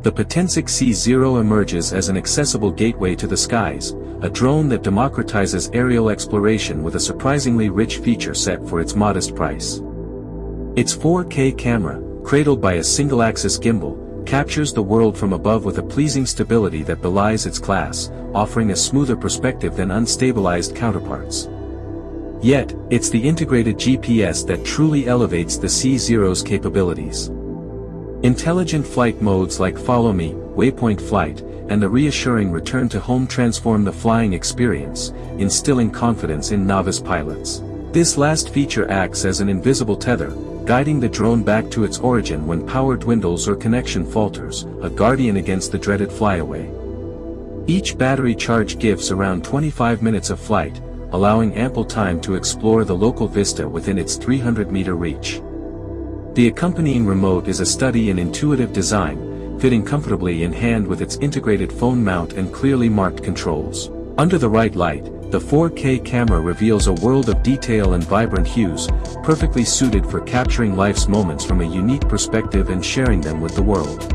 The Potensic C0 emerges as an accessible gateway to the skies, a drone that democratizes aerial exploration with a surprisingly rich feature set for its modest price. Its 4K camera, cradled by a single-axis gimbal, captures the world from above with a pleasing stability that belies its class, offering a smoother perspective than unstabilized counterparts. Yet, it's the integrated GPS that truly elevates the C0's capabilities. Intelligent flight modes like Follow Me, Waypoint Flight, and the reassuring Return to Home transform the flying experience, instilling confidence in novice pilots. This last feature acts as an invisible tether, guiding the drone back to its origin when power dwindles or connection falters, a guardian against the dreaded flyaway. Each battery charge gives around 25 minutes of flight, allowing ample time to explore the local vista within its 300-meter reach. The accompanying remote is a study in intuitive design, fitting comfortably in hand with its integrated phone mount and clearly marked controls. Under the right light, the 4K camera reveals a world of detail and vibrant hues, perfectly suited for capturing life's moments from a unique perspective and sharing them with the world.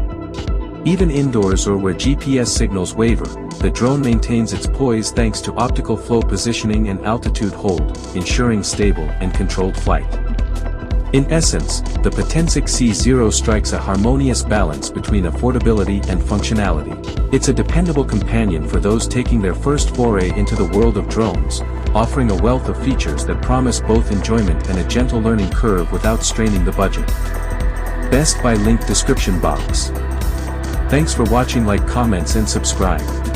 Even indoors or where GPS signals waver, the drone maintains its poise thanks to optical flow positioning and altitude hold, ensuring stable and controlled flight. In essence, the Potensic C0 strikes a harmonious balance between affordability and functionality. It's a dependable companion for those taking their first foray into the world of drones, offering a wealth of features that promise both enjoyment and a gentle learning curve without straining the budget. Best by link description box. Thanks for watching. Like, comments and subscribe.